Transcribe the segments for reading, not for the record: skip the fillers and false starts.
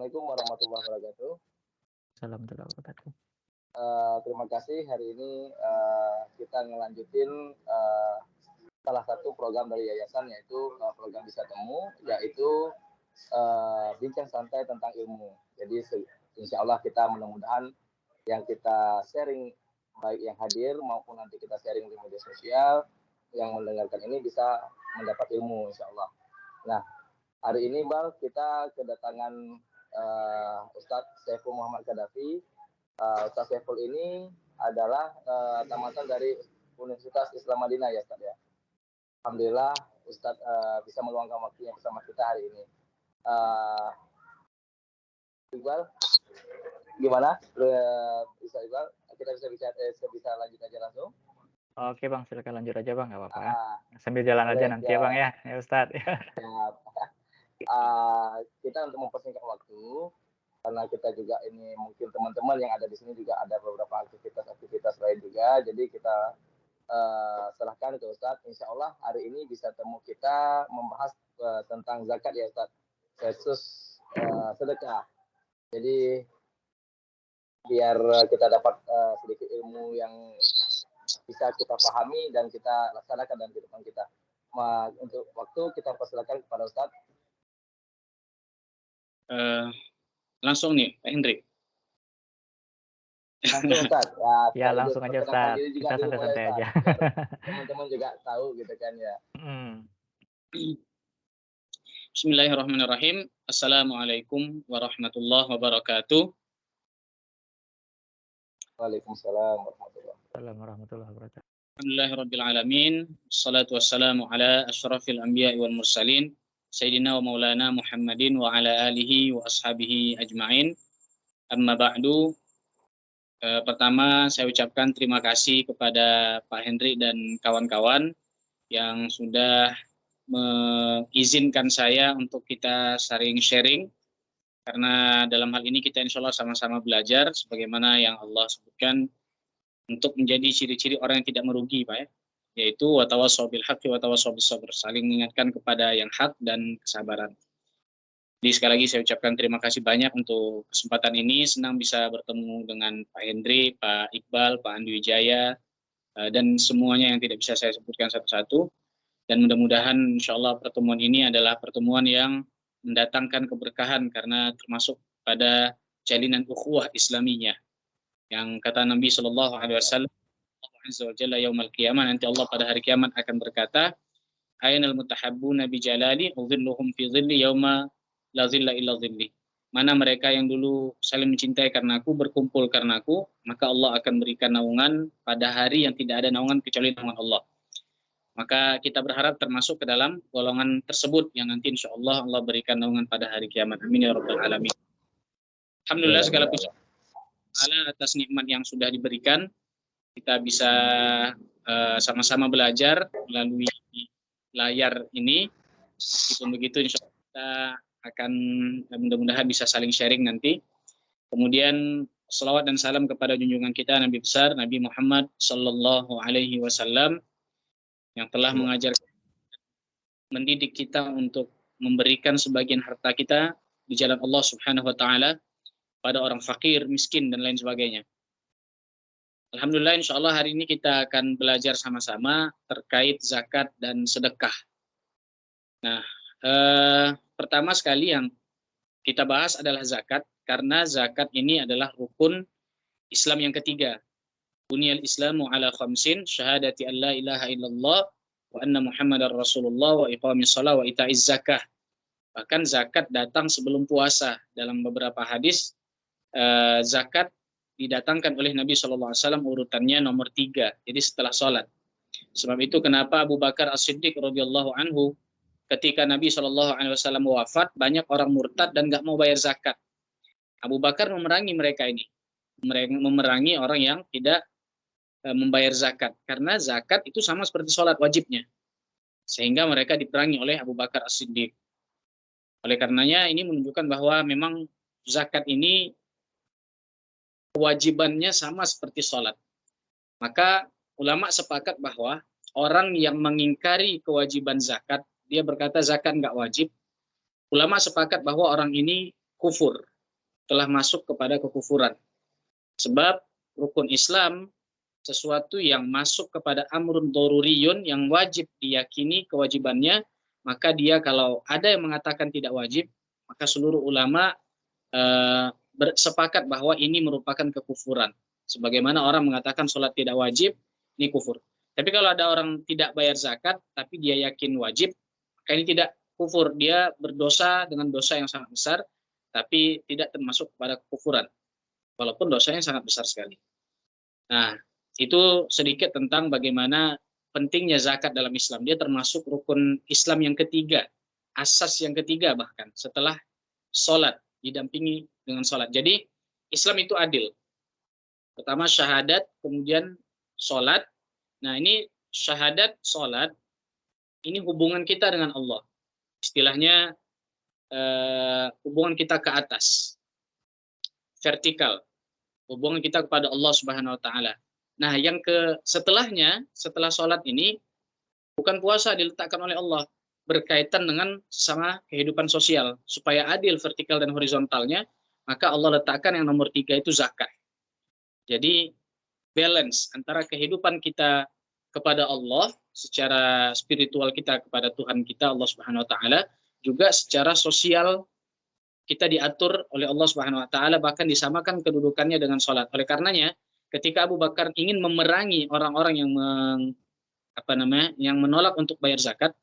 Assalamualaikum warahmatullahi wabarakatuh. Assalamualaikum warahmatullahi wabarakatuh. Terima kasih hari ini kita ngelanjutin salah satu program dari yayasan, yaitu program Bisa Temu, yaitu bincang santai tentang ilmu. Jadi insya Allah kita mudah-mudahan yang kita sharing, baik yang hadir maupun nanti kita sharing di media sosial, yang mendengarkan ini bisa mendapat ilmu insya Allah. Nah, hari ini Bal, kita kedatangan Ustadz Saiful Muhammad Qaddafi. Ustadz Saiful ini adalah tamatan dari Universitas Islam Madinah ya Ustadz ya. Alhamdulillah Ustadz bisa meluangkan waktunya bersama kita hari ini. Iqbal, gimana? Bisa Iqbal? Kita bisa lanjut aja langsung. Oke Bang, silakan lanjut aja Bang, nggak apa-apa. Sambil jalan aja nanti ya Bang ya Ustadz. Kita untuk mempersingkat waktu, karena kita juga ini mungkin teman-teman yang ada di sini juga ada beberapa aktivitas lain juga, jadi kita serahkan ke Ustadz. Insya Allah hari ini Bisa Temu kita membahas tentang zakat ya Ustadz versus sedekah. Jadi biar kita dapat sedikit ilmu yang bisa kita pahami dan kita laksanakan dalam kehidupan kita. Untuk waktu kita persilakan kepada Ustadz. Langsung nih Pak Hendrik. Langsung Ustadz. Ya langsung aja Ustadz. Kita santai-santai aja. Teman-teman juga tahu gitu kan ya. Bismillahirrahmanirrahim. Assalamualaikum warahmatullahi wabarakatuh. Waalaikumsalam warahmatullahi wabarakatuh. Alhamdulillahirabbil alamin. Wassalatu wassalamu ala asyrafil anbiya'i wal mursalin. Sayyidina wa maulana Muhammadin wa ala alihi wa ashabihi ajma'in. Amma ba'du. Pertama saya ucapkan terima kasih kepada Pak Hendrik dan kawan-kawan yang sudah mengizinkan saya untuk kita saling sharing, karena dalam hal ini kita insya Allah sama-sama belajar sebagaimana yang Allah sebutkan untuk menjadi ciri-ciri orang yang tidak merugi, Pak ya, yaitu watawassaw bil haqqi watawassaw bis sabr, saling mengingatkan kepada yang hak dan kesabaran. Jadi sekali lagi saya ucapkan terima kasih banyak untuk kesempatan ini. Senang bisa bertemu dengan Pak Hendri, Pak Iqbal, Pak Andi Wijaya, dan semuanya yang tidak bisa saya sebutkan satu-satu. Dan mudah-mudahan insya Allah pertemuan ini adalah pertemuan yang mendatangkan keberkahan, karena termasuk pada jalinan ukhuwah Islamiyah. Yang kata Nabi Shallallahu Alaihi Wasallam, Allah Azza wa Jalla yaumal qiyamah, nanti Allah pada hari kiamat akan berkata, Ainal mutahabbuna bi jalali udhilluhum fi dhilli yauma la dhilla illa dhilli. Mana mereka yang dulu saling mencintai karena aku, berkumpul karena aku, maka Allah akan berikan naungan pada hari yang tidak ada naungan kecuali naungan Allah. Maka kita berharap termasuk ke dalam golongan tersebut yang nanti insya Allah Allah berikan naungan pada hari kiamat. Amin ya rabbal alamin. Alhamdulillah segala puji atas nikmat yang sudah diberikan. Kita bisa sama-sama belajar melalui layar ini. Begitu insya Allah kita akan mudah-mudahan bisa saling sharing nanti. Kemudian salawat dan salam kepada junjungan kita Nabi besar Nabi Muhammad Sallallahu Alaihi Wasallam yang telah mengajar, mendidik kita untuk memberikan sebagian harta kita di jalan Allah Subhanahu Wa Taala pada orang fakir, miskin dan lain sebagainya. Alhamdulillah, insya Allah hari ini kita akan belajar sama-sama terkait zakat dan sedekah. Nah, pertama sekali yang kita bahas adalah zakat, karena zakat ini adalah rukun Islam yang ketiga. Bunyal Islamu ala khamsin, syahadati an la ilaha illallah wa anna Muhammadar Rasulullah wa iqamis shalah wa ita'iz zakah. Bahkan zakat datang sebelum puasa. Dalam beberapa hadis zakat didatangkan oleh Nabi SAW urutannya nomor 3, jadi setelah sholat. Sebab itu kenapa Abu Bakar As-Siddiq radhiyallahu anhu ketika Nabi SAW wafat, banyak orang murtad dan nggak mau bayar zakat. Abu Bakar memerangi mereka ini, memerangi orang yang tidak membayar zakat, karena zakat itu sama seperti sholat wajibnya, sehingga mereka diperangi oleh Abu Bakar As-Siddiq. Oleh karenanya ini menunjukkan bahwa memang zakat ini kewajibannya sama seperti sholat. Maka ulama sepakat bahwa orang yang mengingkari kewajiban zakat, dia berkata zakat nggak wajib, ulama sepakat bahwa orang ini kufur, telah masuk kepada kekufuran. Sebab rukun Islam sesuatu yang masuk kepada amrun doruriyun yang wajib diyakini kewajibannya, maka dia kalau ada yang mengatakan tidak wajib, maka seluruh ulama bersepakat bahwa ini merupakan kekufuran. Sebagaimana orang mengatakan sholat tidak wajib, ini kufur. Tapi kalau ada orang tidak bayar zakat, tapi dia yakin wajib, maka ini tidak kufur. Dia berdosa dengan dosa yang sangat besar, tapi tidak termasuk kepada kekufuran. Walaupun dosanya sangat besar sekali. Nah, itu sedikit tentang bagaimana pentingnya zakat dalam Islam. Dia termasuk rukun Islam yang ketiga, asas yang ketiga bahkan, setelah sholat, didampingi dengan sholat. Jadi, Islam itu adil. Pertama syahadat, kemudian sholat. Nah, ini syahadat, sholat, ini hubungan kita dengan Allah. Istilahnya, hubungan kita ke atas, vertikal, hubungan kita kepada Allah Subhanahu Wa Taala. Nah, yang setelahnya, setelah sholat ini, bukan puasa diletakkan oleh Allah, berkaitan dengan sama kehidupan sosial. Supaya adil vertikal dan horizontalnya, maka Allah letakkan yang nomor 3 itu zakat. Jadi, balance antara kehidupan kita kepada Allah, secara spiritual kita kepada Tuhan kita, Allah Subhanahu Wa Taala, juga secara sosial kita diatur oleh Allah Subhanahu Wa Taala, bahkan disamakan kedudukannya dengan sholat. Oleh karenanya, ketika Abu Bakar ingin memerangi orang-orang yang menolak untuk bayar zakat,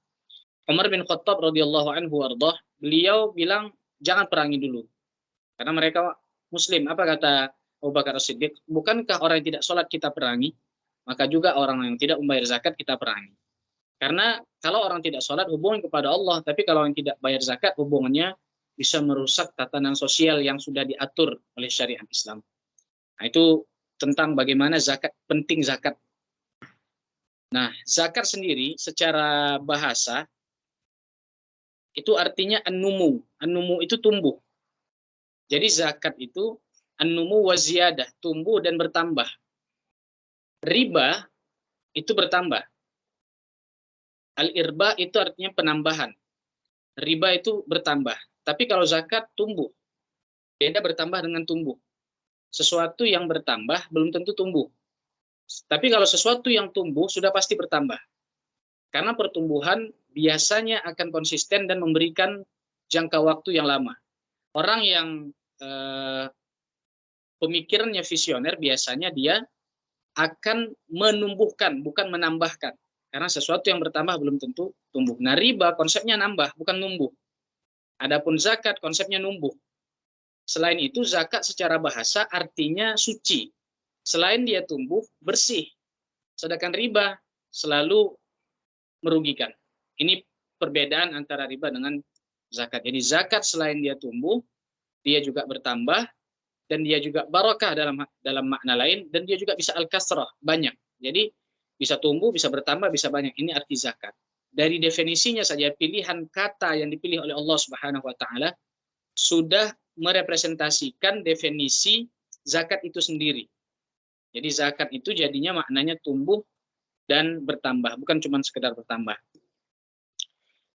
Umar bin Khattab radhiyallahu anhu warḍah, beliau bilang jangan perangi dulu. Karena mereka muslim. Apa kata Abu Bakar As-Siddiq? Bukankah orang yang tidak sholat kita perangi? Maka juga orang yang tidak membayar zakat kita perangi. Karena kalau orang tidak sholat hubungan kepada Allah, tapi kalau yang tidak bayar zakat hubungannya bisa merusak tatanan sosial yang sudah diatur oleh syariat Islam. Nah, itu tentang bagaimana zakat, penting zakat. Nah, zakat sendiri secara bahasa itu artinya an-numu. An-numu itu tumbuh. Jadi zakat itu an-numu wa ziyadah, tumbuh dan bertambah. Riba itu bertambah. Al-irba itu artinya penambahan. Riba itu bertambah. Tapi kalau zakat tumbuh. Beda bertambah dengan tumbuh. Sesuatu yang bertambah belum tentu tumbuh. Tapi kalau sesuatu yang tumbuh sudah pasti bertambah. Karena pertumbuhan biasanya akan konsisten dan memberikan jangka waktu yang lama. Orang yang pemikirannya visioner biasanya dia akan menumbuhkan, bukan menambahkan. Karena sesuatu yang bertambah belum tentu tumbuh. Nah, riba konsepnya nambah, bukan numbuh. Adapun zakat konsepnya numbuh. Selain itu, zakat secara bahasa artinya suci. Selain dia tumbuh, bersih. Sedangkan riba selalu merugikan. Ini perbedaan antara riba dengan zakat. Jadi zakat selain dia tumbuh, dia juga bertambah, dan dia juga barakah dalam makna lain, dan dia juga bisa al-kasrah, banyak. Jadi bisa tumbuh, bisa bertambah, bisa banyak. Ini arti zakat. Dari definisinya saja, pilihan kata yang dipilih oleh Allah Subhanahu Wa Taala sudah merepresentasikan definisi zakat itu sendiri. Jadi zakat itu jadinya maknanya tumbuh dan bertambah, bukan cuma sekedar bertambah.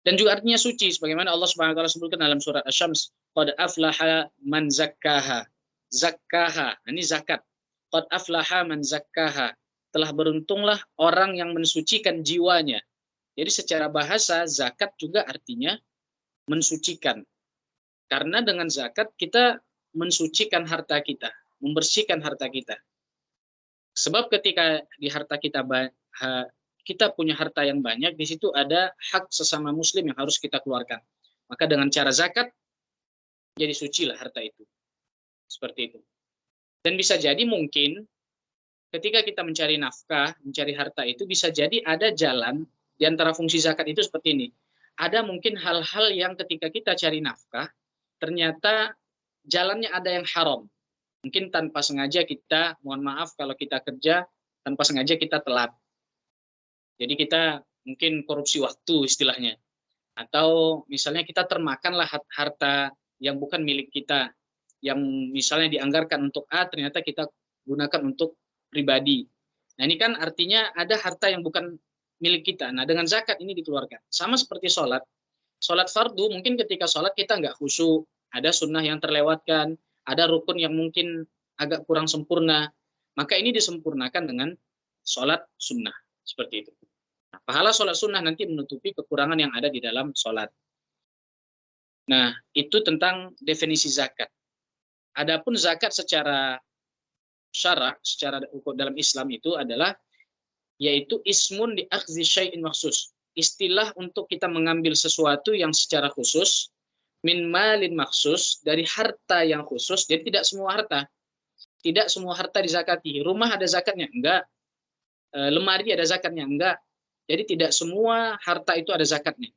Dan juga artinya suci, sebagaimana Allah Subhanahu Wa Taala sebutkan dalam surat Asy-Syams, qad aflaha man zakkaha. Zakkaha, ini zakat. Qad aflaha man zakkaha. Telah beruntunglah orang yang mensucikan jiwanya. Jadi secara bahasa zakat juga artinya mensucikan. Karena dengan zakat kita mensucikan harta kita, membersihkan harta kita. Sebab ketika di harta kita punya harta yang banyak, di situ ada hak sesama muslim yang harus kita keluarkan. Maka dengan cara zakat, jadi sucilah harta itu. Seperti itu. Dan bisa jadi mungkin ketika kita mencari nafkah, mencari harta itu, bisa jadi ada jalan di antara fungsi zakat itu seperti ini. Ada mungkin hal-hal yang ketika kita cari nafkah, ternyata jalannya ada yang haram. Mungkin tanpa sengaja kita, mohon maaf kalau kita kerja, tanpa sengaja kita telat. Jadi kita mungkin korupsi waktu istilahnya. Atau misalnya kita termakanlah harta yang bukan milik kita. Yang misalnya dianggarkan untuk A, ternyata kita gunakan untuk pribadi. Nah ini kan artinya ada harta yang bukan milik kita. Nah dengan zakat ini dikeluarkan. Sama seperti sholat. Sholat fardu, mungkin ketika sholat kita nggak khusyuk, ada sunnah yang terlewatkan, ada rukun yang mungkin agak kurang sempurna, maka ini disempurnakan dengan sholat sunnah seperti itu. Nah, pahala sholat sunnah nanti menutupi kekurangan yang ada di dalam sholat. Nah, itu tentang definisi zakat. Adapun zakat secara syarak, secara dalam Islam itu adalah yaitu ismun di akhzi syai'in maksus. Istilah untuk kita mengambil sesuatu yang secara khusus, min malin maksus, dari harta yang khusus. Jadi tidak semua harta. Tidak semua harta dizakati. Rumah ada zakatnya? Enggak. Lemari ada zakatnya? Enggak. Jadi tidak semua harta itu ada zakatnya.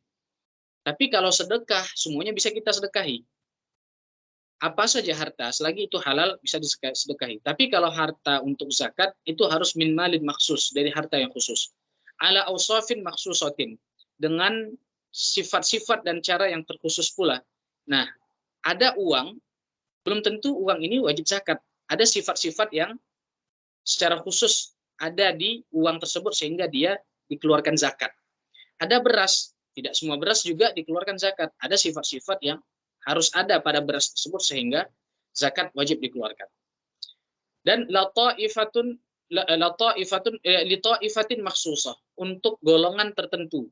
Tapi kalau sedekah, semuanya bisa kita sedekahi. Apa saja harta, selagi itu halal bisa disedekahi. Tapi kalau harta untuk zakat, itu harus min malin maksus, dari harta yang khusus. Ala ausafin maksusatin, dengan sifat-sifat dan cara yang terkhusus pula. Nah, ada uang, belum tentu uang ini wajib zakat. Ada sifat-sifat yang secara khusus ada di uang tersebut sehingga dia dikeluarkan zakat. Ada beras, tidak semua beras juga dikeluarkan zakat. Ada sifat-sifat yang harus ada pada beras tersebut sehingga zakat wajib dikeluarkan. Dan la ta'ifatin makhsusah, untuk golongan tertentu.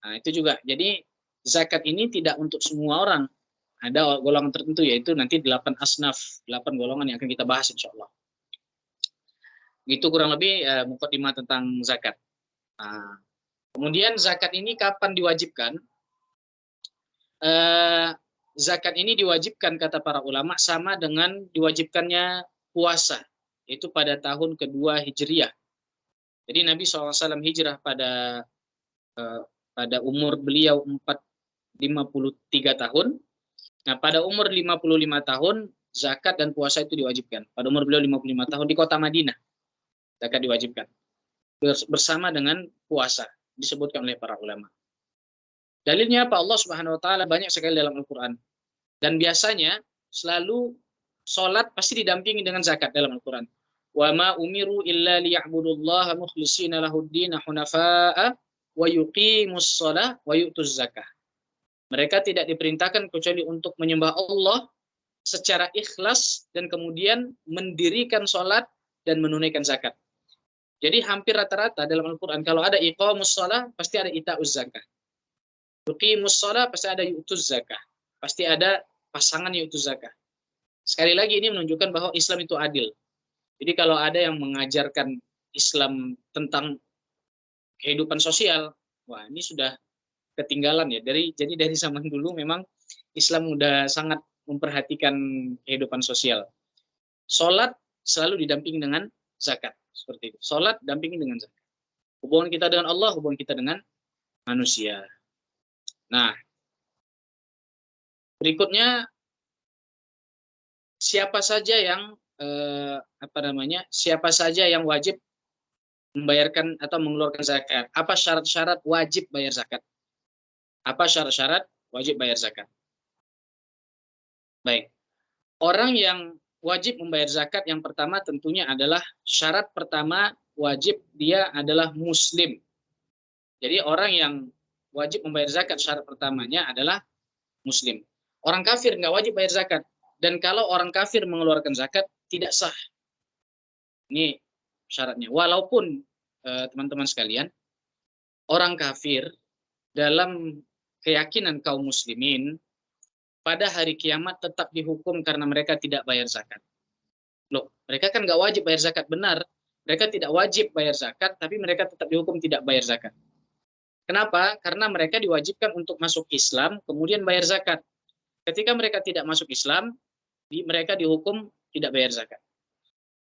Nah, itu juga. Jadi zakat ini tidak untuk semua orang. Ada golongan tertentu, yaitu nanti 8 asnaf, 8 golongan yang akan kita bahas insyaallah. Itu kurang lebih mukadimah tentang zakat. Nah, kemudian zakat ini kapan diwajibkan? Zakat ini diwajibkan kata para ulama sama dengan diwajibkannya puasa, yaitu pada tahun kedua Hijriah. Jadi Nabi SAW hijrah pada umur beliau 53 tahun. Nah, pada umur 55 tahun zakat dan puasa itu diwajibkan. Pada umur beliau 55 tahun di kota Madinah zakat diwajibkan. Bersama dengan puasa, disebutkan oleh para ulama. Dalilnya apa? Allah Subhanahu wa taala banyak sekali dalam Al-Qur'an. Dan biasanya selalu sholat pasti didampingi dengan zakat dalam Al-Quran. Wa ma umiru illa liya'budullaha mukhlishina lahuddin hunafa'a wa yuqimus shalah wa yu'tuz zakah. Mereka tidak diperintahkan kecuali untuk menyembah Allah secara ikhlas dan kemudian mendirikan sholat dan menunaikan zakat. Jadi hampir rata-rata dalam Al-Quran kalau ada iqamus shalah pasti ada ita'uz zakah. Yuqimus shalah pasti ada yu'tuz zakah. Pasti ada pasangan yaitu zakah. Sekali lagi ini menunjukkan bahwa Islam itu adil. Jadi kalau ada yang mengajarkan Islam tentang kehidupan sosial, wah ini sudah ketinggalan ya. Jadi dari zaman dulu memang Islam sudah sangat memperhatikan kehidupan sosial. Sholat selalu didampingi dengan zakat. Seperti itu. Sholat dampingi dengan zakat. Hubungan kita dengan Allah, hubungan kita dengan manusia. Nah, berikutnya siapa saja yang siapa saja yang wajib membayarkan atau mengeluarkan zakat? Apa syarat-syarat wajib bayar zakat? Apa syarat-syarat wajib bayar zakat? Baik. Orang yang wajib membayar zakat yang pertama tentunya adalah syarat pertama wajib dia adalah muslim. Jadi orang yang wajib membayar zakat syarat pertamanya adalah muslim. Orang kafir nggak wajib bayar zakat. Dan kalau orang kafir mengeluarkan zakat, tidak sah. Ini syaratnya. Walaupun, teman-teman sekalian, orang kafir dalam keyakinan kaum muslimin, pada hari kiamat tetap dihukum karena mereka tidak bayar zakat. Loh, mereka kan nggak wajib bayar zakat. Benar, mereka tidak wajib bayar zakat, tapi mereka tetap dihukum tidak bayar zakat. Kenapa? Karena mereka diwajibkan untuk masuk Islam, kemudian bayar zakat. Ketika mereka tidak masuk Islam, mereka dihukum tidak bayar zakat.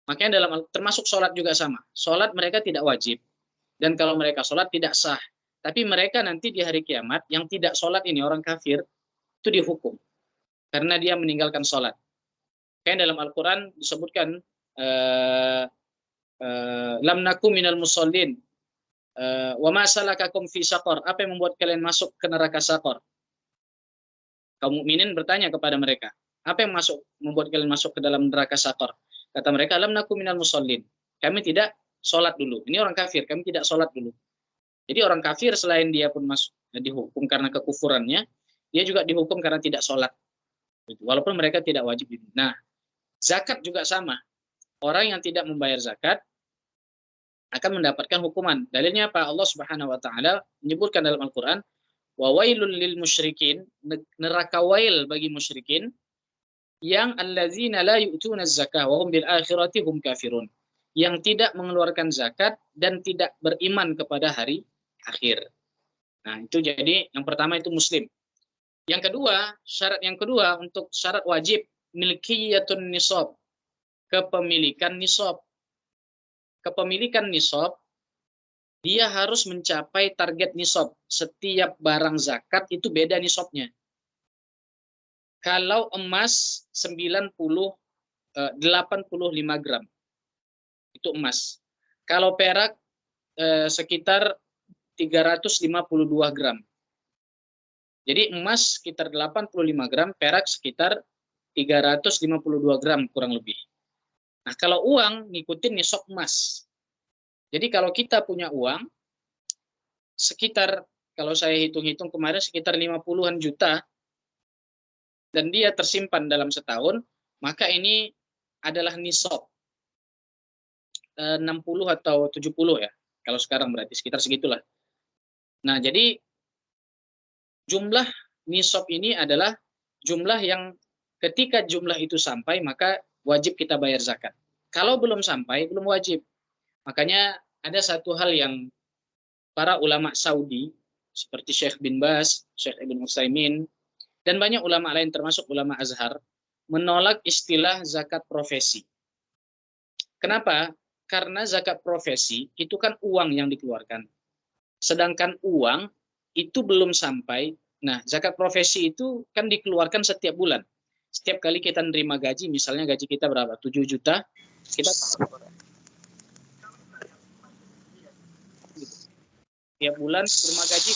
Makanya termasuk sholat juga sama. Sholat mereka tidak wajib. Dan kalau mereka sholat tidak sah. Tapi mereka nanti di hari kiamat, yang tidak sholat ini, orang kafir, itu dihukum. Karena dia meninggalkan sholat. Kayak dalam Al-Quran disebutkan, lam naku minal musallin, wa ma salakakum fi saqar. Apa yang membuat kalian masuk ke neraka saqar? Kaum mukminin bertanya kepada mereka, apa yang membuat kalian masuk ke dalam neraka saqar? Kata mereka, lam naku minal musallin. Kami tidak sholat dulu. Ini orang kafir, kami tidak sholat dulu. Jadi orang kafir selain dia pun dihukum karena kekufurannya, dia juga dihukum karena tidak sholat. Walaupun mereka tidak wajib. Nah, Zakat juga sama. Orang yang tidak membayar zakat akan mendapatkan hukuman. Dalilnya apa? Allah Subhanahu wa taala menyebutkan dalam Al-Qur'an, wa wailul lil musyrikin, neraka wail bagi musyrikin yang allazina la yu'tuna zakah wa hum bil akhirati hum kafirun. Yang tidak mengeluarkan zakat dan tidak beriman kepada hari akhir. Nah, itu jadi yang pertama itu muslim. Yang kedua, syarat yang kedua untuk syarat wajib milkiyatun nisab, kepemilikan nisab. Kepemilikan nisab, dia harus mencapai target nisab. Setiap barang zakat itu beda nisabnya. Kalau emas 85 gram, itu emas. Kalau perak sekitar 352 gram. Jadi emas sekitar 85 gram, perak sekitar 352 gram kurang lebih. Nah, kalau uang ngikutin nisab emas. Jadi kalau kita punya uang sekitar, kalau saya hitung-hitung kemarin sekitar 50-an juta dan dia tersimpan dalam setahun, maka ini adalah nisab 60 atau 70 ya. Kalau sekarang berarti sekitar segitulah. Nah, jadi jumlah nisab ini adalah jumlah yang ketika jumlah itu sampai maka wajib kita bayar zakat. Kalau belum sampai, belum wajib. Makanya ada satu hal yang para ulama Saudi seperti Syekh bin Baz, Syekh Ibn Utsaimin, dan banyak ulama lain termasuk ulama Azhar menolak istilah zakat profesi. Kenapa? Karena zakat profesi itu kan uang yang dikeluarkan. Sedangkan uang itu belum sampai. Nah, zakat profesi itu kan dikeluarkan setiap bulan. Setiap kali kita menerima gaji, misalnya gaji kita berapa? 7 juta, kita tiap bulan terima gaji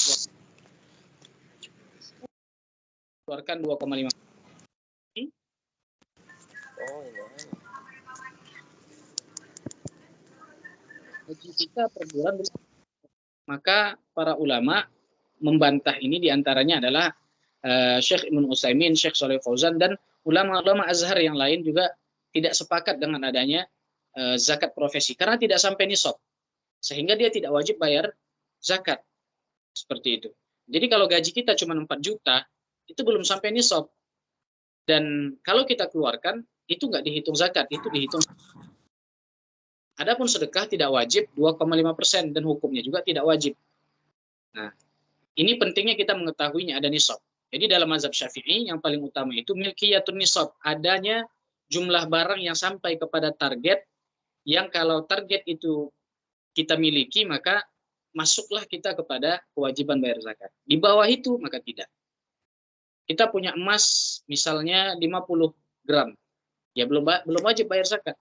keluarkan 2,5. Gaji kita per bulan, maka para ulama membantah ini, diantaranya adalah Syekh Ibn Utsaimin, Syekh Shalih Fauzan, dan ulama-ulama Azhar yang lain juga tidak sepakat dengan adanya zakat profesi karena tidak sampai nisab, sehingga dia tidak wajib bayar zakat. Seperti itu. Jadi kalau gaji kita cuma 4 juta, itu belum sampai nisab. Dan kalau kita keluarkan, itu nggak dihitung zakat, itu dihitung. Adapun sedekah tidak wajib 2,5% dan hukumnya juga tidak wajib. Nah, ini pentingnya kita mengetahuinya ada nisab. Jadi dalam mazhab Syafi'i yang paling utama itu milkiyatun nisab, adanya jumlah barang yang sampai kepada target, yang kalau target itu kita miliki maka masuklah kita kepada kewajiban bayar zakat. Di bawah itu maka tidak. Kita punya emas misalnya 50 gram, ya belum wajib bayar zakat.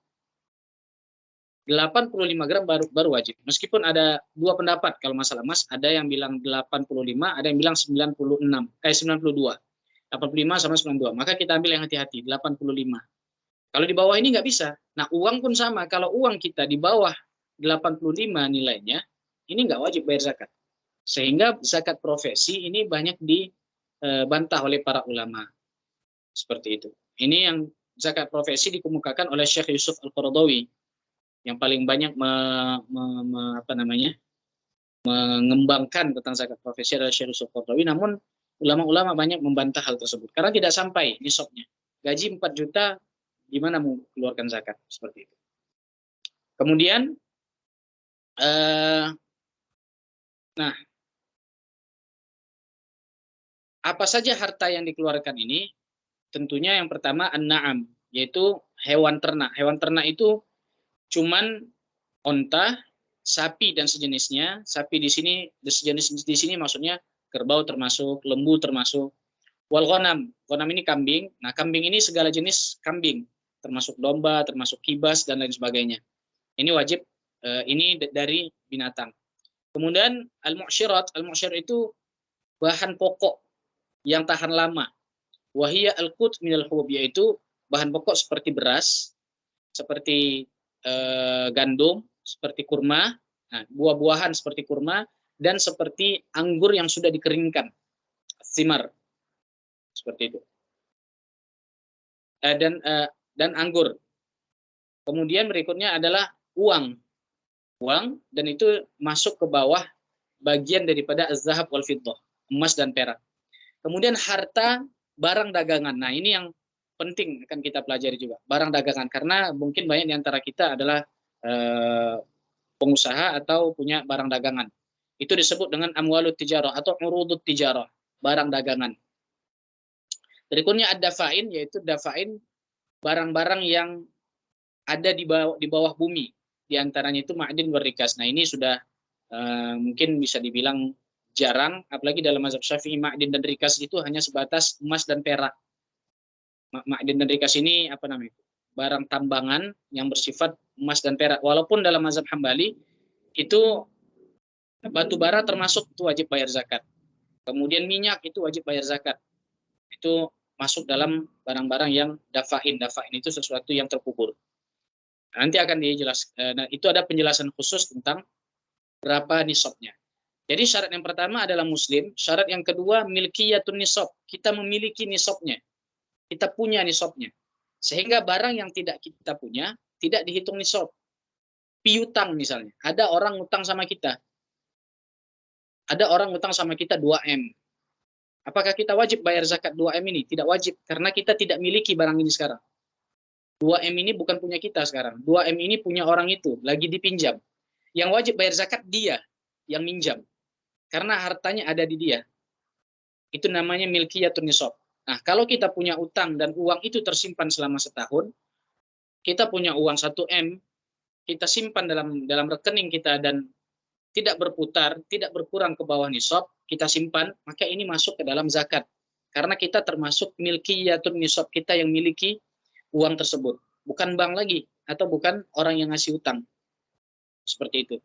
85 gram baru wajib. Meskipun ada dua pendapat kalau masalah emas, ada yang bilang 85, ada yang bilang 92. 85 sama 92. Maka kita ambil yang hati-hati, 85. Kalau di bawah ini nggak bisa. Nah, uang pun sama. Kalau uang kita di bawah 85 nilainya, ini nggak wajib bayar zakat. Sehingga zakat profesi ini banyak dibantah oleh para ulama. Seperti itu. Ini yang zakat profesi dikemukakan oleh Syekh Yusuf Al-Qaradawi, yang paling banyak mengembangkan tentang zakat profesi adalah Syekh Yusuf Al-Qaradawi. Namun ulama-ulama banyak membantah hal tersebut karena tidak sampai nisabnya. Gaji 4 juta, gimana mau keluarkan zakat? Seperti itu. Kemudian nah, apa saja harta yang dikeluarkan ini? Tentunya yang pertama an-na'am, yaitu hewan ternak. Hewan ternak itu cuman onta, sapi dan sejenisnya. Sapi di sini, sejenis di sini maksudnya kerbau termasuk, lembu termasuk. Wal ghanam, ghanam ini kambing. Nah, kambing ini segala jenis kambing, termasuk domba, termasuk kibas dan lain sebagainya. Ini wajib, ini dari binatang. Kemudian al-mu'syirat, al-mu'syirat itu bahan pokok yang tahan lama. Wahiyya al-qut minal hubub, yaitu bahan pokok seperti beras, seperti gandum, seperti kurma, nah, buah-buahan seperti kurma, dan seperti anggur yang sudah dikeringkan, simar, seperti itu. Dan dan anggur. Kemudian berikutnya adalah uang. Uang, dan itu masuk ke bawah bagian daripada az-zahab wal fiddah, emas dan perak. Kemudian harta, barang dagangan. Nah, ini yang penting akan kita pelajari juga, barang dagangan, karena mungkin banyak di antara kita adalah pengusaha atau punya barang dagangan. Itu disebut dengan amwalut tijarah atau urudut tijarah, barang dagangan. Berikutnya ada dafain, yaitu dafain barang-barang yang ada di bawah bumi, di antaranya itu ma'din warikas. Nah, ini sudah mungkin bisa dibilang jarang, apalagi dalam mazhab Syafi'i ma'din dan rikas itu hanya sebatas emas dan perak. Ma'din dan rikas ini apa namanya? Barang tambangan yang bersifat emas dan perak. Walaupun dalam mazhab Hambali itu batu bara termasuk itu wajib bayar zakat. Kemudian minyak itu wajib bayar zakat. Itu masuk dalam barang-barang yang dafain. Dafain itu sesuatu yang terkubur. Nanti akan dijelaskan. Nah, itu ada penjelasan khusus tentang berapa nisabnya. Jadi syarat yang pertama adalah muslim, syarat yang kedua milkiyatun nisab. Kita memiliki nisabnya. Kita punya nisabnya. Sehingga barang yang tidak kita punya tidak dihitung nisab. Piutang misalnya. Ada orang utang sama kita. Ada orang utang sama kita 2M. Apakah kita wajib bayar zakat 2M ini? Tidak wajib, karena kita tidak miliki barang ini sekarang. 2M ini bukan punya kita sekarang. 2M ini punya orang itu, lagi dipinjam. Yang wajib bayar zakat dia yang minjam. Karena hartanya ada di dia. Itu namanya milkiyatun nisab. Nah, kalau kita punya utang dan uang itu tersimpan selama setahun, kita punya uang 1M, kita simpan dalam rekening kita dan tidak berputar, tidak berkurang ke bawah nisab, kita simpan, maka ini masuk ke dalam zakat. Karena kita termasuk milkiyatun nisab, kita yang miliki uang tersebut. Bukan bank lagi, atau bukan orang yang ngasih utang. Seperti itu.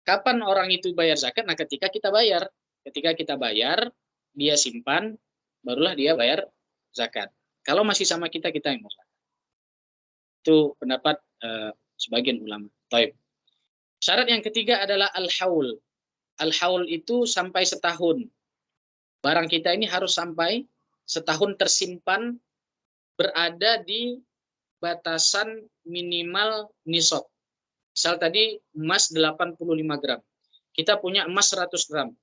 Kapan orang itu bayar zakat? Nah, ketika kita bayar. Ketika kita bayar, dia simpan, barulah dia bayar zakat. Kalau masih sama kita yang mau zakat. Itu pendapat sebagian ulama. Taib. Syarat yang ketiga adalah al-haul. Al-haul itu sampai setahun. Barang kita ini harus sampai setahun tersimpan, berada di batasan minimal nisab. Misal tadi emas 85 gram. Kita punya emas 100 gram.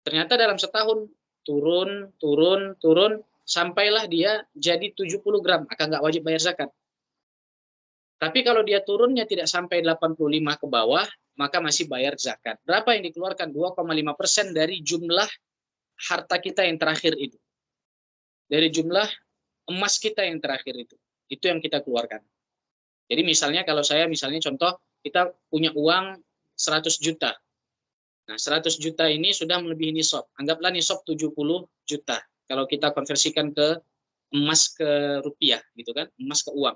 Ternyata dalam setahun turun, sampailah dia jadi 70 gram. Maka nggak wajib bayar zakat. Tapi kalau dia turunnya tidak sampai 85 ke bawah, maka masih bayar zakat. Berapa yang dikeluarkan? 2,5% dari jumlah harta kita yang terakhir itu. Dari jumlah emas kita yang terakhir itu. Itu yang kita keluarkan. Jadi misalnya kalau contoh, kita punya uang 100 juta. Nah, 100 juta ini sudah melebihi nisab. Anggaplah nisab 70 juta. Kalau kita konversikan ke emas ke rupiah, gitu kan? Emas ke uang.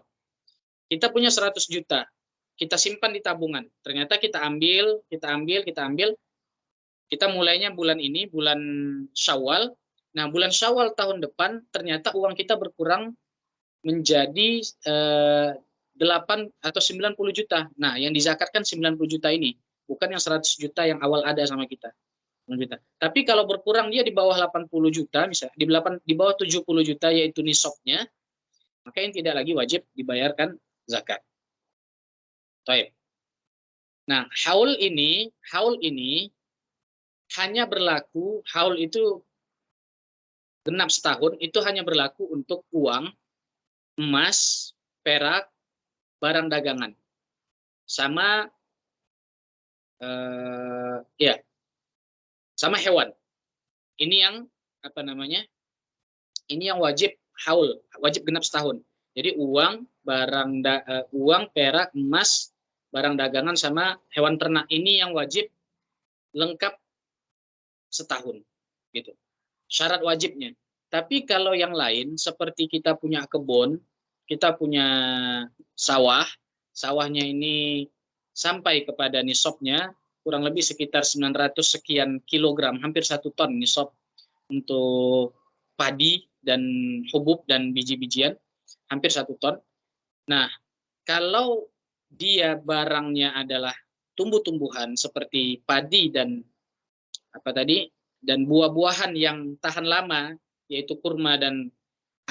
Kita punya 100 juta. Kita simpan di tabungan. Ternyata kita ambil. Kita mulainya bulan ini, bulan Syawal. Nah, bulan Syawal tahun depan, ternyata uang kita berkurang menjadi 8 atau 90 juta. Nah, yang dizakatkan 90 juta ini. Bukan yang 100 juta yang awal ada sama kita. Tapi kalau berkurang dia di bawah 80 juta, misalnya di bawah 70 juta yaitu nisabnya, maka yang tidak lagi wajib dibayarkan zakat. Baik. Nah, haul ini hanya berlaku, haul itu genap setahun, itu hanya berlaku untuk uang, emas, perak, barang dagangan. Sama sama hewan. Ini yang Ini yang wajib haul, wajib genap setahun. Jadi uang, uang, perak, emas, barang dagangan sama hewan ternak ini yang wajib lengkap setahun, gitu. Syarat wajibnya. Tapi kalau yang lain seperti kita punya kebun, kita punya sawahnya ini sampai kepada nisabnya kurang lebih sekitar 900 sekian kilogram, hampir 1 ton nisab untuk padi dan hubub dan biji-bijian, hampir 1 ton. Nah, kalau dia barangnya adalah tumbuh-tumbuhan seperti padi dan buah-buahan yang tahan lama, yaitu kurma dan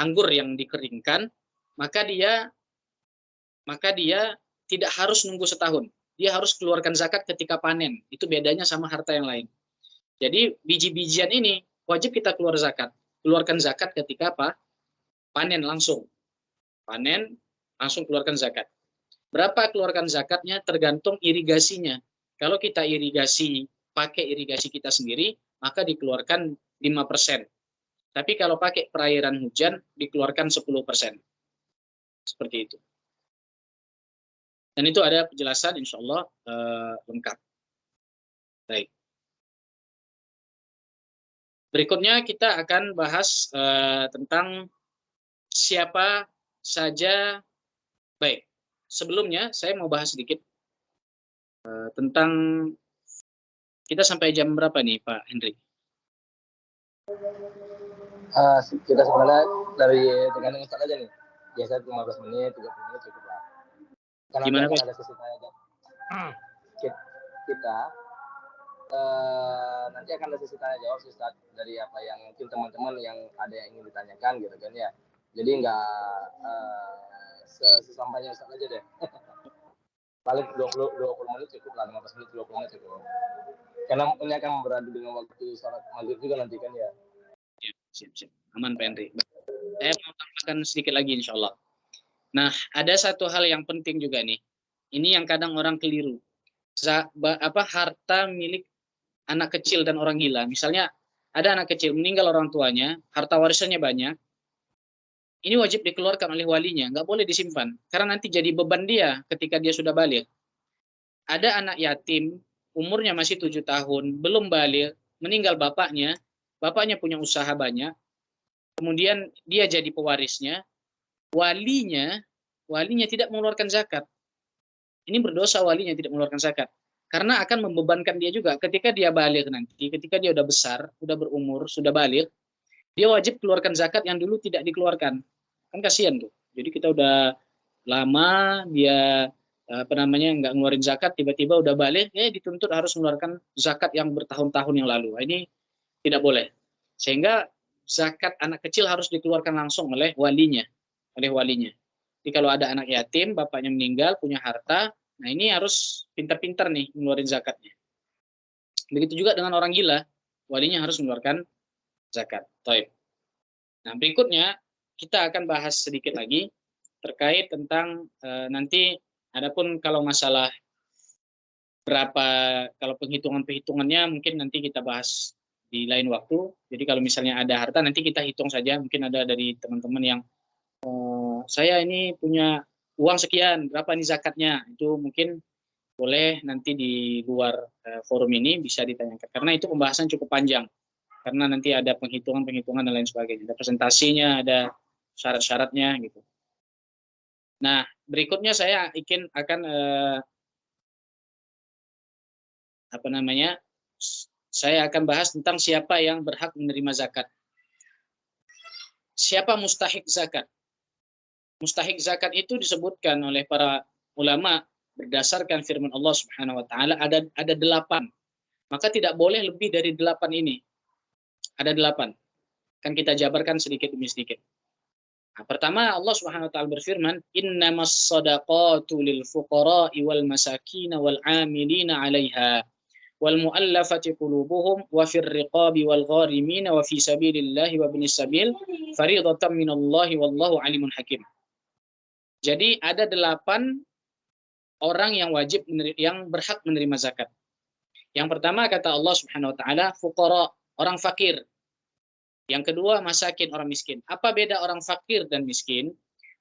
anggur yang dikeringkan, maka dia tidak harus nunggu setahun. Dia harus keluarkan zakat ketika panen. Itu bedanya sama harta yang lain. Jadi biji-bijian ini wajib kita keluarkan zakat ketika apa? Panen langsung. Panen langsung keluarkan zakat. Berapa keluarkan zakatnya tergantung irigasinya. Kalau kita pakai irigasi kita sendiri, maka dikeluarkan 5%. Tapi kalau pakai perairan hujan, dikeluarkan 10%. Seperti itu. Dan itu ada penjelasan, insya Allah lengkap. Baik. Berikutnya kita akan bahas tentang siapa saja. Baik. Sebelumnya saya mau bahas sedikit tentang kita sampai jam berapa nih Pak Hendrik? Kita sebenarnya dengan Ustaz aja nih. Biasa 15 menit, 30 menit cukup lah. Karena Gimana Pak? ada sesi tanya jawab. Kita nanti akan ada sesi tanya jawab Ustaz dari apa yang mungkin teman-teman yang ada yang ingin ditanyakan gitu kan ya. Jadi nggak sesampainya Ustaz aja deh. Paling 20 menit cukup lah, 15 menit 20 menit cukup. Karena ini akan beradu dengan waktu sholat maghrib juga nanti kan ya. Ya, siap. Aman Pak Hendrik. Saya mau tambahkan sedikit lagi insya Allah. Nah, ada satu hal yang penting juga nih. Ini yang kadang orang keliru. Harta milik anak kecil dan orang gila. Misalnya ada anak kecil meninggal orang tuanya, harta warisannya banyak. Ini wajib dikeluarkan oleh walinya, nggak boleh disimpan. Karena nanti jadi beban dia ketika dia sudah balik. Ada anak yatim, umurnya masih 7 tahun, belum balik, meninggal bapaknya punya usaha banyak, kemudian dia jadi pewarisnya, walinya tidak mengeluarkan zakat. Ini berdosa walinya tidak mengeluarkan zakat. Karena akan membebankan dia juga. Ketika dia balik nanti, ketika dia udah besar, udah berumur, sudah balik, dia wajib keluarkan zakat yang dulu tidak dikeluarkan. Kan kasihan tuh. Jadi kita udah lama, dia nggak ngeluarin zakat, tiba-tiba udah balik, dituntut harus mengeluarkan zakat yang bertahun-tahun yang lalu. Ini tidak boleh. Sehingga zakat anak kecil harus dikeluarkan langsung oleh walinya. Jadi kalau ada anak yatim, bapaknya meninggal, punya harta, nah ini harus pintar-pintar nih ngeluarin zakatnya. Begitu juga dengan orang gila, walinya harus mengeluarkan zakat. Taib. Nah berikutnya kita akan bahas sedikit lagi terkait tentang nanti adapun kalau masalah kalau penghitungannya mungkin nanti kita bahas di lain waktu. Jadi kalau misalnya ada harta nanti kita hitung saja. Mungkin ada dari teman-teman yang saya ini punya uang sekian, berapa nih zakatnya? Itu mungkin boleh nanti di luar forum ini bisa ditanyakan. Karena itu pembahasan cukup panjang. Karena nanti ada penghitungan dan lain sebagainya. Ada presentasinya, ada syarat-syaratnya gitu. Nah, berikutnya saya akan saya akan bahas tentang siapa yang berhak menerima zakat. Siapa mustahik zakat? Mustahik zakat itu disebutkan oleh para ulama berdasarkan firman Allah Subhanahu wa taala ada 8. Maka tidak boleh lebih dari 8 ini. Ada 8. Kan kita jabarkan sedikit demi sedikit. Nah, pertama Allah Subhanahu wa taala berfirman, "Innamas shadaqatu lil fuqara'i wal masakin wal 'amilina 'alaiha wal mu'allafati qulubuhum wa fir riqabi wal gharimin wa fi sabilillahi wa ibnis sabil fariidatan minallahi wallahu 'alimun hakim." Jadi ada 8 orang yang berhak menerima zakat. Yang pertama kata Allah Subhanahu wa taala fuqara, orang fakir. Yang kedua masakin, orang miskin. Apa beda orang fakir dan miskin?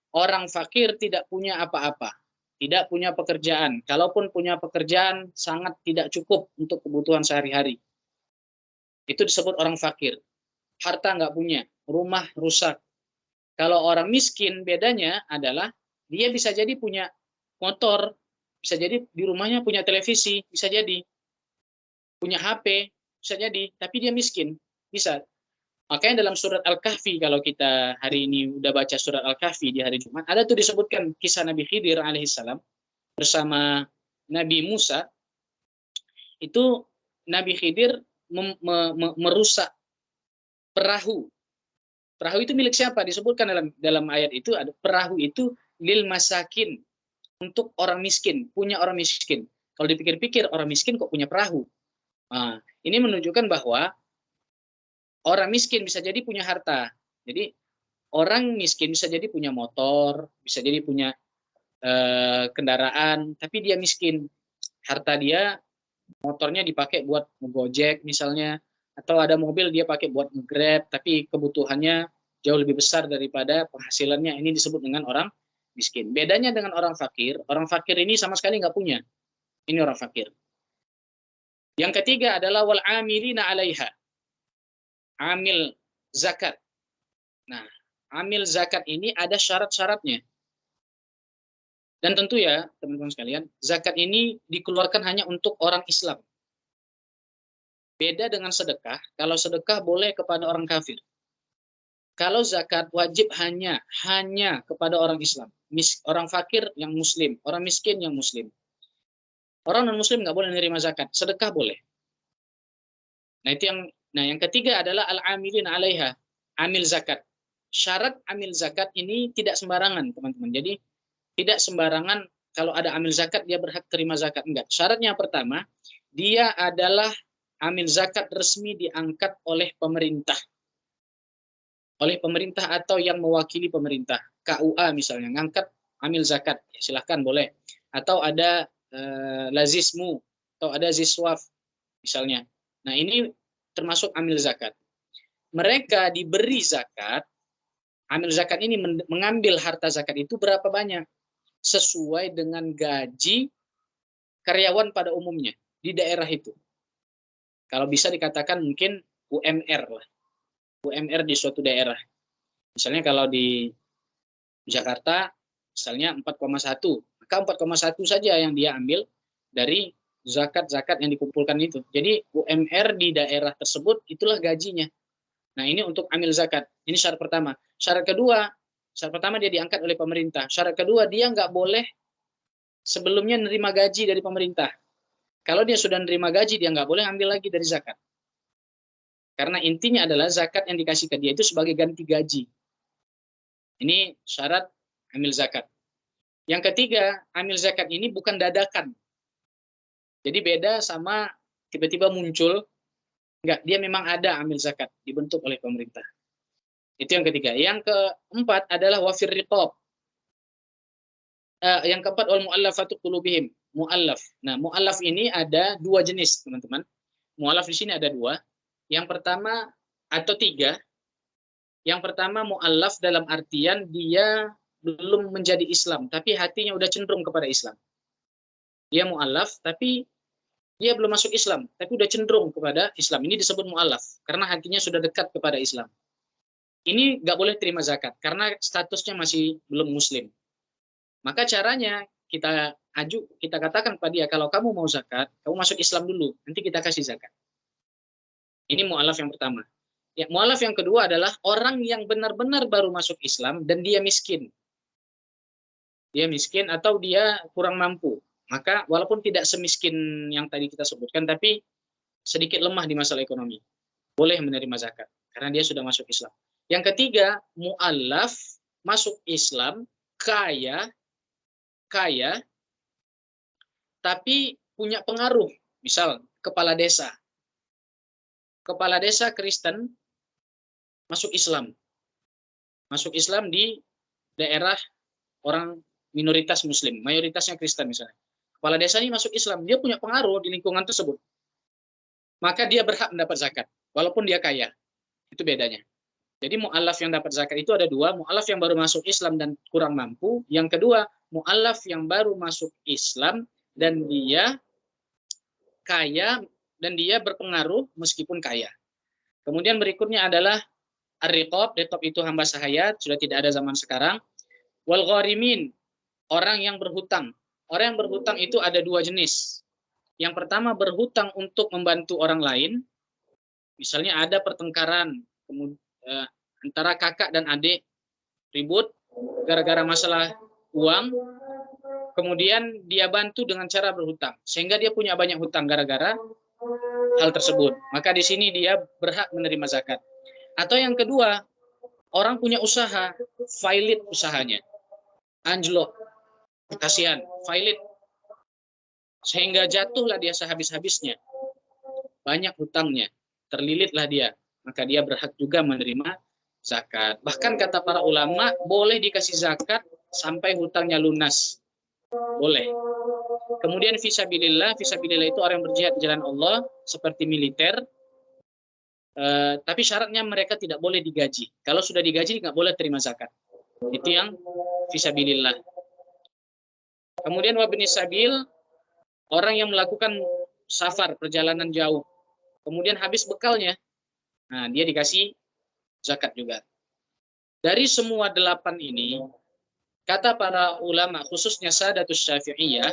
Orang fakir tidak punya apa-apa, tidak punya pekerjaan. Kalaupun punya pekerjaan sangat tidak cukup untuk kebutuhan sehari-hari. Itu disebut orang fakir. Harta nggak punya, rumah rusak. Kalau orang miskin bedanya adalah dia bisa jadi punya motor, bisa jadi di rumahnya punya televisi, bisa jadi punya HP, bisa jadi, tapi dia miskin, bisa. Makanya dalam surat Al-Kahfi, kalau kita hari ini udah baca surat Al-Kahfi di hari Jumat, ada tuh disebutkan kisah Nabi Khidir alaihissalam bersama Nabi Musa. Itu Nabi Khidir merusak perahu Perahu itu milik siapa? Disebutkan dalam ayat itu, ada perahu itu lil masakin, untuk orang miskin, punya orang miskin. Kalau dipikir-pikir, orang miskin kok punya perahu? Nah, ini menunjukkan bahwa orang miskin bisa jadi punya harta. Jadi orang miskin bisa jadi punya motor, bisa jadi punya kendaraan, tapi dia miskin. Harta dia, motornya dipakai buat ngegojek misalnya, atau ada mobil dia pakai buat nge-grab, tapi kebutuhannya jauh lebih besar daripada penghasilannya. Ini disebut dengan orang miskin. Bedanya dengan orang fakir ini sama sekali nggak punya. Ini orang fakir. Yang ketiga adalah wal amilina 'alaiha. Amil zakat. Nah, amil zakat ini ada syarat-syaratnya. Dan tentu ya, teman-teman sekalian, zakat ini dikeluarkan hanya untuk orang Islam. Beda dengan sedekah, kalau sedekah boleh kepada orang kafir. Kalau zakat wajib hanya kepada orang Islam. Orang fakir yang muslim, orang miskin yang muslim. Orang non-muslim nggak boleh menerima zakat, sedekah boleh. Nah, yang ketiga adalah al-amilin 'alaiha, amil zakat. Syarat amil zakat ini tidak sembarangan, teman-teman. Jadi tidak sembarangan kalau ada amil zakat dia berhak terima zakat, enggak. Syaratnya pertama, dia adalah amil zakat resmi diangkat oleh pemerintah. Oleh pemerintah atau yang mewakili pemerintah. KUA misalnya ngangkat amil zakat, ya, silahkan boleh. Atau ada lazismu atau ada ziswaf misalnya. Nah, ini termasuk amil zakat. Mereka diberi zakat, amil zakat ini mengambil harta zakat itu berapa banyak? Sesuai dengan gaji karyawan pada umumnya di daerah itu. Kalau bisa dikatakan mungkin UMR lah. UMR di suatu daerah. Misalnya kalau di Jakarta misalnya 4,1, maka 4,1 saja yang dia ambil dari zakat-zakat yang dikumpulkan itu. Jadi UMR di daerah tersebut itulah gajinya. Nah, ini untuk amil zakat. Ini syarat pertama. Syarat pertama dia diangkat oleh pemerintah. Syarat kedua, dia nggak boleh sebelumnya nerima gaji dari pemerintah. Kalau dia sudah nerima gaji, dia nggak boleh ambil lagi dari zakat. Karena intinya adalah zakat yang dikasih ke dia itu sebagai ganti gaji. Ini syarat amil zakat. Yang ketiga, amil zakat ini bukan dadakan. Jadi beda sama tiba-tiba muncul. Enggak, dia memang ada amil zakat, dibentuk oleh pemerintah. Itu yang ketiga. Yang keempat adalah wafir riqab. Yang keempat wal mu'allafatu qulubihim. Mu'allaf. Nah, mu'allaf ini ada dua jenis, teman-teman. Mu'allaf di sini ada dua. Yang pertama atau tiga. Yang pertama mu'allaf dalam artian dia belum menjadi Islam, tapi hatinya udah cenderung kepada Islam. Dia mu'allaf, tapi dia belum masuk Islam, tapi udah cenderung kepada Islam. Ini disebut mu'allaf, karena hatinya sudah dekat kepada Islam. Ini nggak boleh terima zakat, karena statusnya masih belum muslim. Maka caranya kita katakan pada dia, kalau kamu mau zakat, kamu masuk Islam dulu, nanti kita kasih zakat. Ini mu'allaf yang pertama. Ya, mu'allaf yang kedua adalah orang yang benar-benar baru masuk Islam dan dia miskin. Dia miskin atau dia kurang mampu. Maka walaupun tidak semiskin yang tadi kita sebutkan, tapi sedikit lemah di masalah ekonomi, boleh menerima zakat karena dia sudah masuk Islam. Yang ketiga, mu'allaf masuk Islam, kaya, tapi punya pengaruh. Misal kepala desa Kristen masuk Islam di daerah orang minoritas Muslim, mayoritasnya Kristen misalnya. Kepala desa ini masuk Islam, dia punya pengaruh di lingkungan tersebut. Maka dia berhak mendapat zakat, walaupun dia kaya. Itu bedanya. Jadi mu'allaf yang dapat zakat itu ada dua, mu'allaf yang baru masuk Islam dan kurang mampu. Yang kedua, mu'allaf yang baru masuk Islam dan dia kaya dan dia berpengaruh meskipun kaya. Kemudian berikutnya adalah ar-riqab, riqab itu hamba sahaya, sudah tidak ada zaman sekarang. Wal gharimin, orang yang berhutang. Orang yang berhutang itu ada dua jenis. Yang pertama berhutang untuk membantu orang lain. Misalnya ada pertengkaran antara kakak dan adik, ribut gara-gara masalah uang. Kemudian dia bantu dengan cara berhutang, sehingga dia punya banyak hutang gara-gara hal tersebut. Maka di sini dia berhak menerima zakat. Atau yang kedua, Orang punya usaha, valid usahanya, anjlok, kasihan, valid, sehingga jatuhlah dia sehabis-habisnya, banyak hutangnya, terlilitlah dia, maka dia berhak juga menerima zakat. Bahkan kata para ulama, boleh dikasih zakat sampai hutangnya lunas, boleh. Kemudian fisabilillah itu orang yang berjihad di jalan Allah seperti militer, tapi syaratnya mereka tidak boleh digaji. Kalau sudah digaji nggak boleh terima zakat. Itu yang fisabilillah. Kemudian wabni sabil, orang yang melakukan safar, perjalanan jauh, kemudian habis bekalnya, nah dia dikasih zakat juga. Dari semua 8 ini, kata para ulama, khususnya Sadatus Syafi'iyah,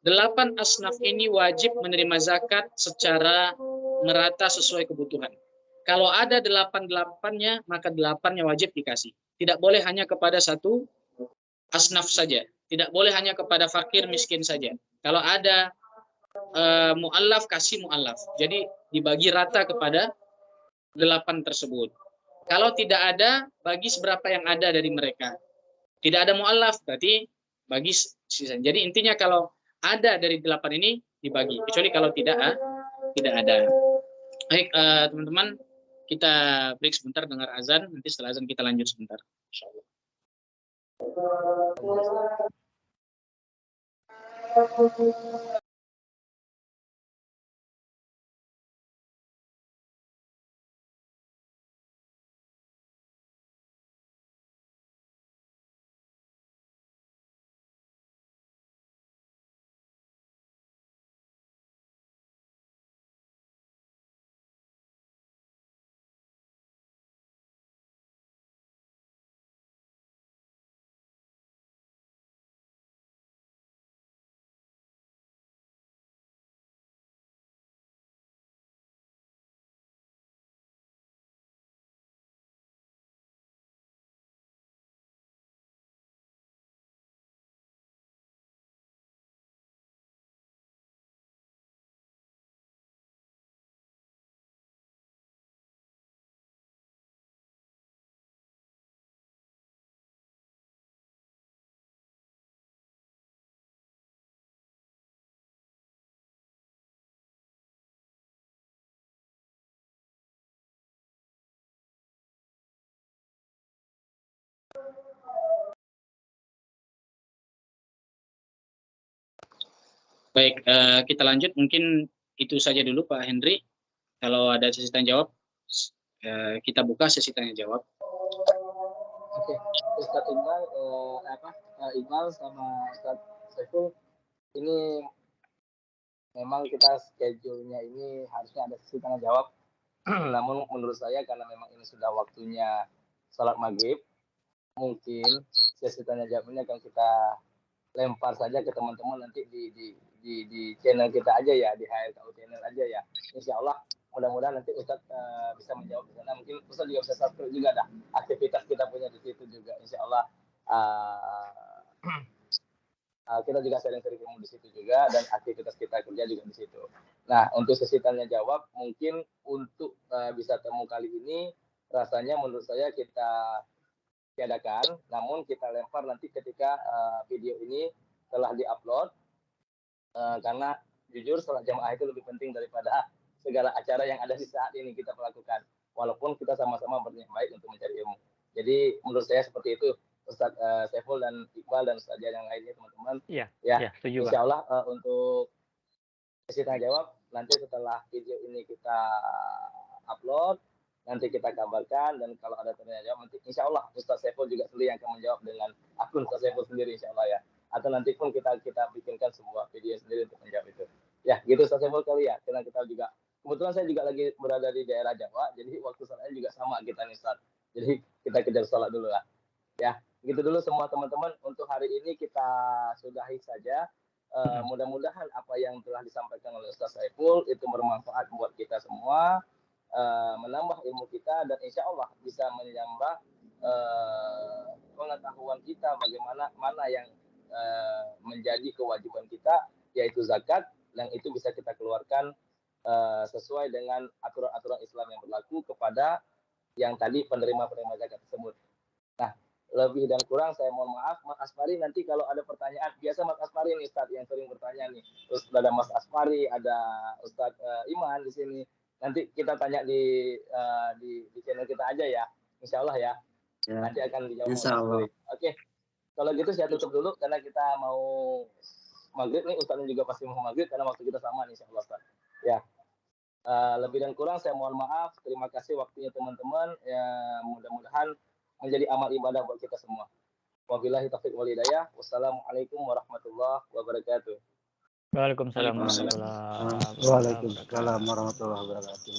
8 asnaf ini wajib menerima zakat secara merata sesuai kebutuhan. Kalau ada 8-8-nya, maka 8-nya wajib dikasih. Tidak boleh hanya kepada satu asnaf saja. Tidak boleh hanya kepada fakir miskin saja. Kalau ada mu'allaf, kasih mu'allaf. Jadi dibagi rata kepada 8 tersebut. Kalau tidak ada, bagi seberapa yang ada dari mereka. Tidak ada mu'allaf, berarti bagi sisa. Jadi intinya kalau ada dari 8 ini dibagi. Kecuali kalau tidak ada. Baik, teman-teman, kita break sebentar dengar azan. Nanti setelah azan kita lanjut sebentar. Insyaallah. Baik, kita lanjut. Mungkin itu saja dulu Pak Henry. Kalau ada sesi tanya jawab, kita buka sesi tanya jawab. Oke, Ustadz Iqbal, Iqbal sama Ustadz Saiful, ini memang kita schedule-nya ini harusnya ada sesi tanya jawab. Namun menurut saya karena memang ini sudah waktunya sholat maghrib, mungkin sesi tanya jawabnya akan kita lempar saja ke teman-teman nanti di channel kita aja ya, di HRKU channel aja ya. Insya Allah mudah-mudahan nanti Ustadz bisa menjawab di sana. Mungkin Ustadz juga bisa subscribe juga dah aktivitas kita punya di situ juga. Insya Allah kita juga sering-sering ketemu di situ juga dan aktivitas kita kerja juga di situ. Nah, untuk sesi tanya jawab mungkin untuk bisa temu kali ini rasanya menurut saya kita tiadakan, namun kita lempar nanti ketika video ini telah diupload, karena jujur sholat jamaah itu lebih penting daripada segala acara yang ada di saat ini kita lakukan, walaupun kita sama-sama berniat baik untuk mencari ilmu. Jadi menurut saya seperti itu, Ustadz Saiful dan Iqbal dan Ustadz yang lainnya teman-teman. Iya, ya, setuju, insya Allah untuk sesi tanya jawab nanti setelah video ini kita upload, nanti kita kabarkan, dan kalau ada tanya jawab nanti insya Allah Ustadz Saiful juga sendiri yang akan menjawab dengan akun Ustadz Saiful sendiri insya Allah ya, atau nanti pun kita bikinkan sebuah video sendiri untuk menjawab itu ya, gitu Ustadz Saiful kali ya, karena kita juga kebetulan saya juga lagi berada di daerah Jawa, jadi waktu sholatnya juga sama kita nih Ustadz, jadi kita kejar sholat dulu lah ya. Gitu dulu semua teman-teman, untuk hari ini kita sudahi saja. Mudah-mudahan apa yang telah disampaikan oleh Ustaz Saiful itu bermanfaat buat kita semua, menambah ilmu kita, dan insya Allah bisa menambah pengetahuan kita bagaimana mana yang menjadi kewajiban kita, yaitu zakat, yang itu bisa kita keluarkan sesuai dengan aturan-aturan Islam yang berlaku kepada yang tadi penerima zakat tersebut. Nah, lebih dan kurang saya mohon maaf. Mas Asmari, nanti kalau ada pertanyaan, biasa Mas Asmari nih Ustadz yang sering bertanya nih. Terus ada Mas Asmari, ada Ustadz Iman di sini. Nanti kita tanya di channel kita aja ya, insya Allah ya. Nanti akan dijawab Mas Asmari. Oke, kalau gitu saya tutup dulu karena kita mau maghrib nih. Ustadznya juga pasti mau maghrib karena waktu kita sama nih, insya Allah Ustadz. Ya. Lebih dan kurang saya mohon maaf. Terima kasih waktunya teman-teman. Ya, mudah-mudahan menjadi amal ibadah buat kita semua. Wabillahi taufiq wal hidayah. Wassalamualaikum warahmatullahi wabarakatuh. Waalaikumsalam Waalaikumsalam. warahmatullahi wabarakatuh. Waalaikumsalam warahmatullahi wabarakatuh.